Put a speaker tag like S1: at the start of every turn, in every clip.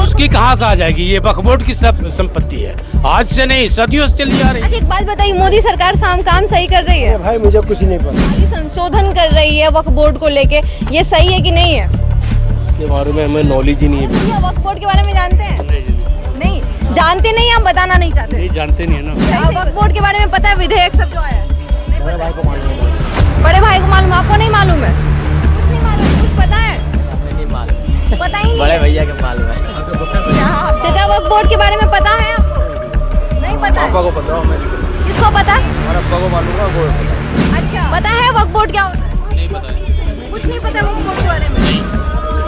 S1: उसकी कहाँ से आ जाएगी? ये वक्फ बोर्ड की सब संपत्ति है, आज से नहीं सदियों से चली आ रही है।
S2: अच्छा, एक बात बताइए, मोदी सरकार काम सही कर रही है?
S3: भाई मुझे कुछ नहीं पता।
S2: संशोधन कर रही है वक्फ बोर्ड को लेके, ये सही है कि नहीं है?
S3: इसके बारे में हमें नॉलेज ही नहीं है।
S2: वक्फ बोर्ड के बारे में जानते हैं? नहीं जानते, नहीं हम बताना नहीं चाहते।
S1: नहीं जानते नहीं है ना।
S2: वक्फ बोर्ड के बारे में पता है? विधेयक सब जो आया है
S3: बड़े भाई को मालूम है।
S2: बड़े भाई को मालूम, आपको नहीं मालूम है? कुछ नहीं मालूम, कुछ पता है?
S4: नहीं मालूम,
S2: पता ही नहीं
S4: बड़े
S2: है।
S4: भैया के मालूम है।
S2: चाचा वक्फ बोर्ड के बारे में पता है आपको? नहीं पता है?
S3: पापा को पता है,
S2: किसको पता है?
S3: हमारे अब्बा को मालूम है, वो पता है।
S2: अच्छा, पता है वक्फ बोर्ड क्या होता है?
S4: नहीं पता,
S2: कुछ नहीं पता वक्फ बोर्ड के बारे में?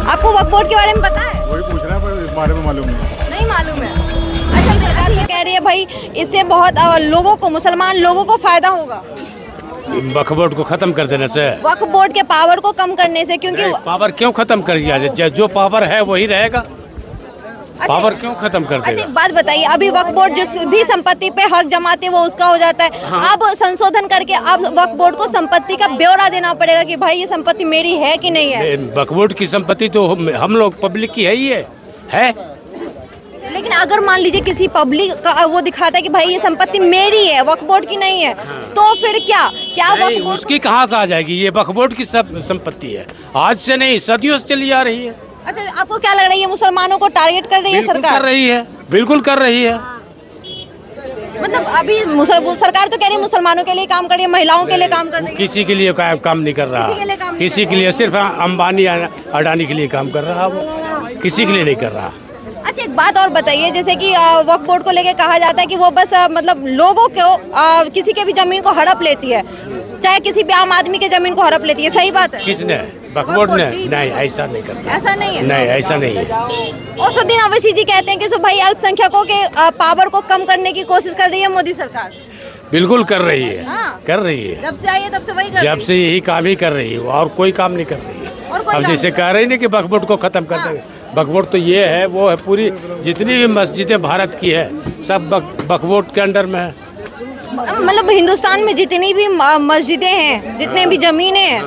S2: आपको वक्फ बोर्ड के बारे में पता है?
S3: वही पूछ रहा है, पर इस बारे में मालूम
S2: नहीं मालूम है। अच्छा, सरकार ये कह रही है भाई इससे बहुत लोगों को, मुसलमान लोगों को फायदा होगा
S1: वक्फ बोर्ड को खत्म कर देने से।
S2: वक्फ बोर्ड के पावर को कम करने से, क्योंकि
S1: पावर क्यों खत्म कर दिया जाए? जो पावर है वही रहेगा, पावर क्यों खत्म कर
S2: अच्छा,
S1: देगा?
S2: एक बात बताइए, अभी वक्फ बोर्ड जिस भी संपत्ति पे हक जमाते वो उसका हो जाता है। अब संशोधन करके अब वक्फ बोर्ड को संपत्ति का ब्यौरा देना पड़ेगा कि भाई ये संपत्ति मेरी है कि नहीं है।
S1: वक्फ बोर्ड की संपत्ति तो हम लोग पब्लिक की है ही है।
S2: लेकिन अगर मान लीजिए किसी पब्लिक का वो दिखाता है कि भाई ये संपत्ति मेरी है, वक्फ बोर्ड की नहीं है, तो फिर क्या वक्फ बोर्ड
S1: उसकी कहाँ से आ जाएगी? ये वक्फ बोर्ड की सब संपत्ति है, आज से नहीं सदियों से चली आ रही है।
S2: अच्छा, आपको क्या लग रहा है ये मुसलमानों को टारगेट कर रही है
S1: बिल्कुल
S2: सरकार?
S1: कर रही है, बिल्कुल कर रही है।
S2: मतलब अभी सरकार तो कह रही है मुसलमानों के लिए काम कर रही है, महिलाओं के लिए काम कर रही है।
S1: किसी के लिए काम नहीं कर रहा,
S2: किसी के लिए काम नहीं
S1: किसी
S2: कर
S1: के लिए सिर्फ अंबानी अडानी के लिए काम कर रहा, वो किसी के लिए नहीं कर रहा।
S2: अच्छा, एक बात और बताइए, जैसे कि वक्फ बोर्ड को लेके कहा जाता है कि वो बस मतलब लोगों को किसी के भी जमीन को हड़प लेती है, चाहे किसी भी आम आदमी के जमीन को हड़प लेती है, सही बात है?
S1: किसने? वक्फ बोर्ड ने? नहीं, ऐसा नहीं करता।
S2: ऐसा नहीं है?
S1: नहीं, ऐसा नहीं है।
S2: असदुद्दीन ओवैसी जी कहते हैं कि भाई अल्पसंख्यकों के पावर को कम करने की कोशिश कर रही है मोदी सरकार।
S1: बिल्कुल कर रही है,
S2: हाँ।
S1: कर रही है।
S2: जब से आई है तब से वही कर
S1: जब
S2: रही
S1: से यही काम ही कर रही है, और कोई काम नहीं कर रही है।
S2: और कोई
S1: अब
S2: काम
S1: जैसे
S2: नहीं
S1: कह रही नहीं कि वक्फ बोर्ड को खत्म कर देंगे, वक्फ बोर्ड तो ये है, वो है, पूरी जितनी भी मस्जिदें भारत की है सब वक्फ बोर्ड के अंडर में है।
S2: मतलब हिंदुस्तान में जितनी भी मस्जिदें हैं, जितने भी जमीनें हैं,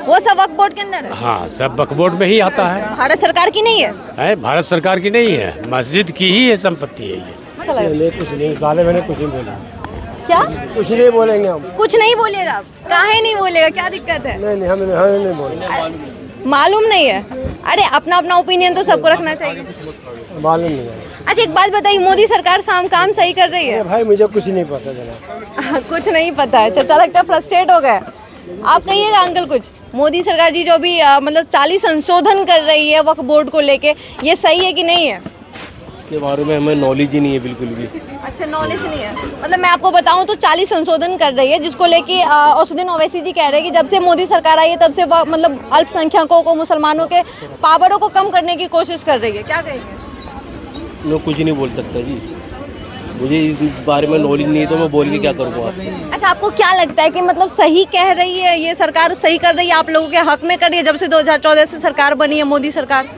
S2: वो सब वक्फ बोर्ड के अंदर है?
S1: हाँ, सब वक्फ बोर्ड में ही आता है।
S2: भारत सरकार की नहीं है?
S1: भारत सरकार की नहीं है, मस्जिद की ही है संपत्ति है ये।
S3: नहीं, कुछ नहीं साले, मैंने कुछ नहीं बोला।
S2: क्या
S3: कुछ नहीं बोलेंगे हम।
S2: कुछ नहीं बोलेगा? काहे नहीं बोलेगा, क्या दिक्कत है?
S3: नहीं, हमें नहीं बोलेंगे।
S2: मालूम नहीं है? अरे अपना अपना ओपिनियन तो सबको रखना चाहिए।
S3: मालूम नहीं है।
S2: अच्छा, एक बात बताइए, मोदी सरकार काम सही कर रही है?
S3: भाई मुझे कुछ नहीं पता जनाब।
S2: कुछ नहीं पता है? चाचा लगता है फ्रस्ट्रेट हो गए। आप कहिएगा अंकल कुछ। मोदी सरकार जी जो भी मतलब 40 संशोधन कर रही है वक्फ बोर्ड को लेके, ये सही है कि नहीं है?
S3: इसके बारे में हमें नॉलेज ही नहीं है बिल्कुल भी।
S2: अच्छा, नॉलेज नहीं है? मतलब मैं आपको बताऊं तो 40 संशोधन कर रही है, जिसको लेके असदुद्दीन ओवैसी जी कह रहे हैं कि जब से मोदी सरकार आई है तब से वो मतलब अल्पसंख्यकों को, मुसलमानों के पावरों को कम करने की कोशिश कर रही है। क्या कहेंगे?
S3: मैं कुछ नहीं बोल सकता जी, मुझे इस बारे में नॉलेज नहीं है, तो मैं बोल के क्या करूँगा आपसे।
S2: अच्छा, आपको क्या लगता है कि मतलब सही कह रही है ये सरकार, सही कर रही है, आप लोगों के हक में कर रही है जब से 2014 से सरकार बनी है मोदी सरकार?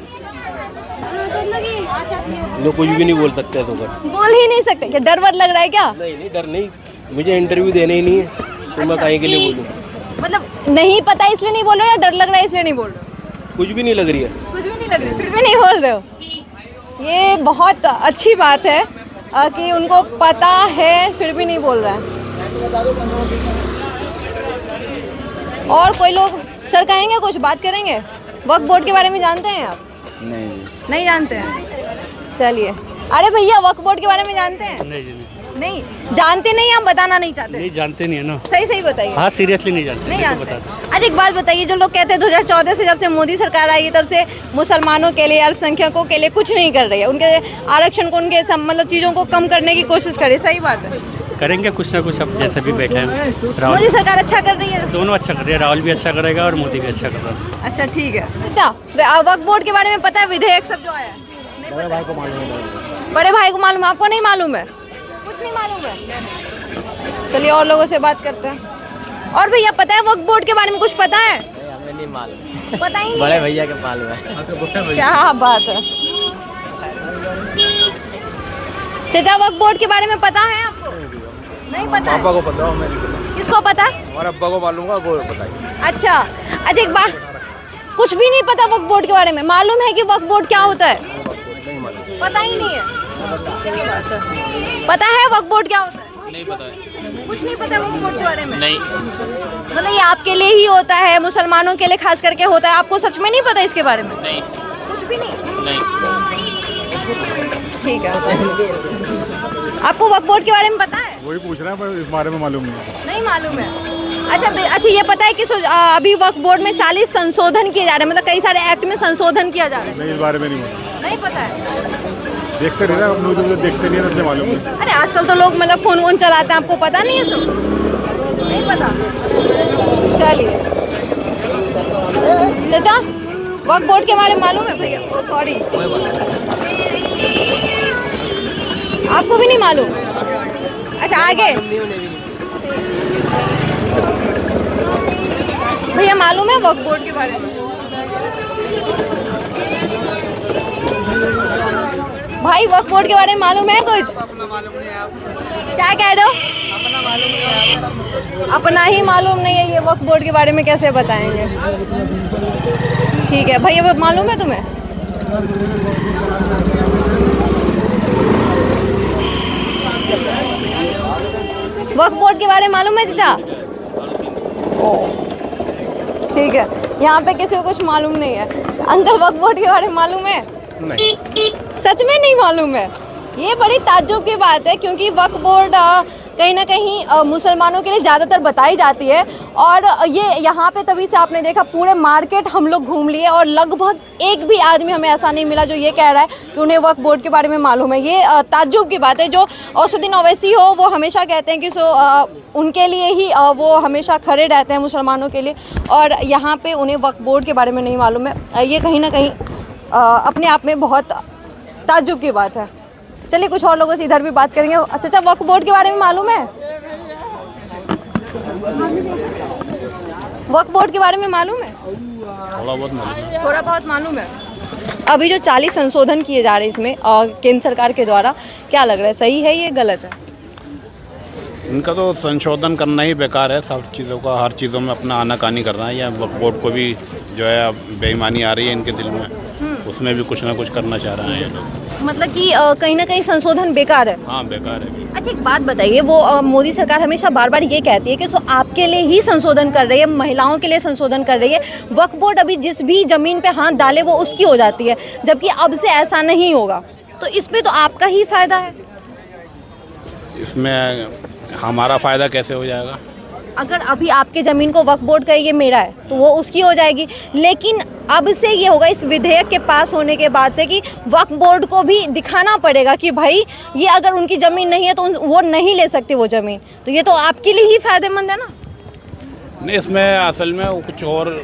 S3: मैं कुछ भी नहीं बोल सकता तो कर।
S2: बोल ही नहीं सकते? क्या डर वर लग रहा है क्या?
S3: नहीं, डर नहीं, मुझे इंटरव्यू देने ही नहीं है, तो मैं काहे के लिए बोलूँ?
S2: मतलब नहीं पता इसलिए नहीं बोल रहे हो या डर लग रहा है इसलिए नहीं बोल रहे हो?
S3: कुछ भी नहीं लग रही है।
S2: कुछ भी नहीं लग रही, फिर भी नहीं बोल रहे हो? ये बहुत अच्छी बात है कि उनको पता है फिर भी नहीं बोल रहा है। और कोई लोग सर कहेंगे, कुछ बात करेंगे? वक्फ बोर्ड के बारे में जानते हैं आप? नहीं जानते हैं? चलिए, अरे भैया वक्फ बोर्ड के बारे में जानते हैं? नहीं जानते, नहीं हम बताना नहीं चाहते।
S1: नहीं जानते नहीं है ना।
S2: सही बताइए।
S1: हाँ, सीरियसली नहीं जानते।
S2: नहीं जानते। अच्छा, एक बात बताइए, जो लोग कहते हैं 2014 से जब से मोदी सरकार आई है तब से मुसलमानों के लिए, अल्पसंख्यकों के लिए कुछ नहीं कर रही है, उनके आरक्षण को, उनके मतलब चीज़ों को कम करने की कोशिश कर रही है, सही बात है?
S1: करेंगे कुछ ना कुछ, अब जैसे भी बैठे हैं।
S2: मोदी सरकार अच्छा कर रही है?
S1: दोनों अच्छा कर रहे हैं, राहुल भी अच्छा करेगा और मोदी भी अच्छा कर रहा है।
S2: अच्छा, ठीक है। अच्छा, वक्फ बोर्ड के बारे में पता है? विधेयक सब जो आया है?
S3: बड़े भाई को मालूम है।
S2: बड़े भाई को मालूम, आपको नहीं मालूम है? कुछ नहीं मालूम है? चलिए और लोगों से बात करते हैं। और भैया पता है वक्फ बोर्ड के बारे में कुछ पता है?
S4: हमें नहीं मालूम,
S2: पता ही नहीं?
S4: बड़े भैया के मालूम है।
S2: क्या बात है। चाचा वक्फ बोर्ड के बारे में पता है आपको? नहीं पता?
S3: पापा को पता है, हमें नहीं पता।
S2: किसको पता है?
S3: हमारे अब्बा को मालूम है, वो बताइए।
S2: अच्छा, एक बात, कुछ भी नहीं पता वक्फ बोर्ड के बारे में? मालूम है कि वक्फ बोर्ड क्या होता है? पता ही नहीं है। क्या बात है। पता है वक्फ बोर्ड क्या होता है?
S4: नहीं पता है।
S2: कुछ नहीं पता वक्फ बोर्ड के बारे में?
S4: नहीं।
S2: मतलब ये आपके लिए ही होता है, मुसलमानों के लिए खास करके होता है, आपको सच में नहीं पता इसके बारे में?
S4: नहीं।
S2: कुछ भी नहीं?
S4: नहीं।
S2: ठीक है। आपको वक्फ बोर्ड के बारे में पता है?
S5: वही पूछ रहे हैं पर इस बारे में मालूम नहीं।
S2: नहीं मालूम है। अच्छा ये पता है कि अभी वक्फ बोर्ड में 40 संशोधन किए जा रहे हैं, मतलब कई सारे एक्ट में संशोधन किया जा रहा है?
S5: नहीं, इस बारे में नहीं मालूम।
S2: नहीं पता है।
S5: देखते नहीं ना, हम लोग तो देखते नहीं है, इसलिए मालूम नहीं।
S2: अरे आजकल तो लोग मतलब फोन वोन चलाते हैं, आपको पता नहीं है? तो नहीं पता। चलिए चाचा, वक्फ बोर्ड के बारे में मालूम है भैया? ओ सॉरी, आपको भी नहीं मालूम? अच्छा आगे भैया मालूम है वक्फ बोर्ड के बारे में? भाई वक्फ बोर्ड के बारे में मालूम है कुछ? क्या कह रहे हो? अपना ही मालूम नहीं है, ये वक्फ बोर्ड के बारे में कैसे बताएंगे? ठीक है भैया, वो मालूम है तुम्हें? वक्फ बोर्ड के बारे में मालूम है चाचा? ठीक है, यहाँ पे किसी को कुछ मालूम नहीं है। अंकल वक्फ बोर्ड के बारे में मालूम है?
S5: नहीं।
S2: सच में नहीं मालूम है? ये बड़ी ताज्जुब की बात है, क्योंकि वक्फ बोर्ड कहीं ना कहीं मुसलमानों के लिए ज़्यादातर बताई जाती है। और ये यहाँ पे तभी से आपने देखा पूरे मार्केट हम लोग घूम लिए और लगभग एक भी आदमी हमें ऐसा नहीं मिला जो ये कह रहा है कि उन्हें वक्फ बोर्ड के बारे में मालूम है। ये ताज्जुब की बात है। जो औसुद्दीन ओवैसी हो वो हमेशा कहते हैं कि उनके लिए ही वो हमेशा खड़े रहते हैं मुसलमानों के लिए, और यहाँ पे उन्हें वक्फ बोर्ड के बारे में नहीं मालूम है। ये कहीं ना कहीं अपने आप में बहुत ताज्जुब की बात है। चलिए कुछ और लोगों से इधर भी बात करेंगे। अच्छा वक्फ बोर्ड के बारे में मालूम है? वक्फ बोर्ड के बारे में मालूम है? थोड़ा बहुत मालूम है। अभी जो 40 संशोधन किए जा रहे हैं इसमें केंद्र सरकार के द्वारा, क्या लग रहा है, सही है ये गलत है?
S6: इनका तो संशोधन करना ही बेकार है। सब चीज़ों का, हर चीज़ों में अपना आनाकानी करना है। या वक्फ बोर्ड को भी जो है बेईमानी आ रही है इनके दिल में, उसमें भी कुछ ना कुछ करना चाह रहे हैं ये लोग।
S2: मतलब कि कहीं ना कहीं संशोधन बेकार है?
S6: हाँ बेकार है।
S2: अच्छा एक बात बताइए, वो मोदी सरकार हमेशा बार बार ये कहती है कि आपके लिए ही संशोधन कर रही है, महिलाओं के लिए संशोधन कर रही है। वक्फ बोर्ड अभी जिस भी ज़मीन पे हाथ डाले वो उसकी हो जाती है, जबकि अब से ऐसा नहीं होगा। तो इसमें तो आपका ही फ़ायदा है।
S6: इसमें हमारा फ़ायदा कैसे हो जाएगा?
S2: अगर अभी आपके ज़मीन को वक्फ बोर्ड का ये मेरा है तो वो उसकी हो जाएगी, लेकिन अब से ये होगा इस विधेयक के पास होने के बाद से कि वक्फ बोर्ड को भी दिखाना पड़ेगा कि भाई ये अगर उनकी ज़मीन नहीं है तो वो नहीं ले सकते वो ज़मीन। तो ये तो आपके लिए ही फ़ायदेमंद है ना?
S6: नहीं, इसमें असल में कुछ और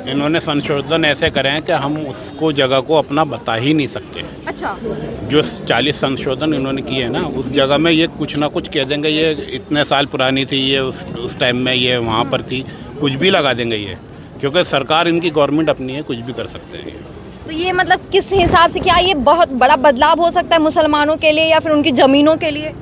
S6: इन्होंने संशोधन ऐसे करे हैं कि हम उसको जगह को अपना बता ही नहीं सकते।
S2: अच्छा।
S6: जो 40 संशोधन इन्होंने किए हैं ना, उस जगह में ये कुछ ना कुछ कह देंगे, ये इतने साल पुरानी थी, ये उस टाइम में ये वहाँ पर थी, कुछ भी लगा देंगे ये, क्योंकि सरकार इनकी गवर्नमेंट अपनी है, कुछ भी कर सकते हैं ये।
S2: तो ये मतलब किस हिसाब से, क्या ये बहुत बड़ा बदलाव हो सकता है मुसलमानों के लिए या फिर उनकी ज़मीनों के लिए?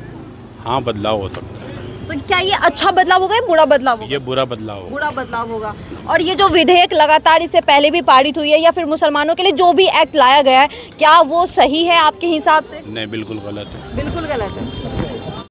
S6: हाँ बदलाव हो सकता है।
S2: तो क्या ये अच्छा बदलाव होगा या बुरा बदलाव होगा?
S6: ये बुरा बदलाव होगा।
S2: बुरा बदलाव होगा। और ये जो विधेयक लगातार इससे पहले भी पारित हुई है या फिर मुसलमानों के लिए जो भी एक्ट लाया गया है, क्या वो सही है आपके हिसाब से?
S6: नहीं, बिल्कुल गलत है।
S2: बिल्कुल गलत है।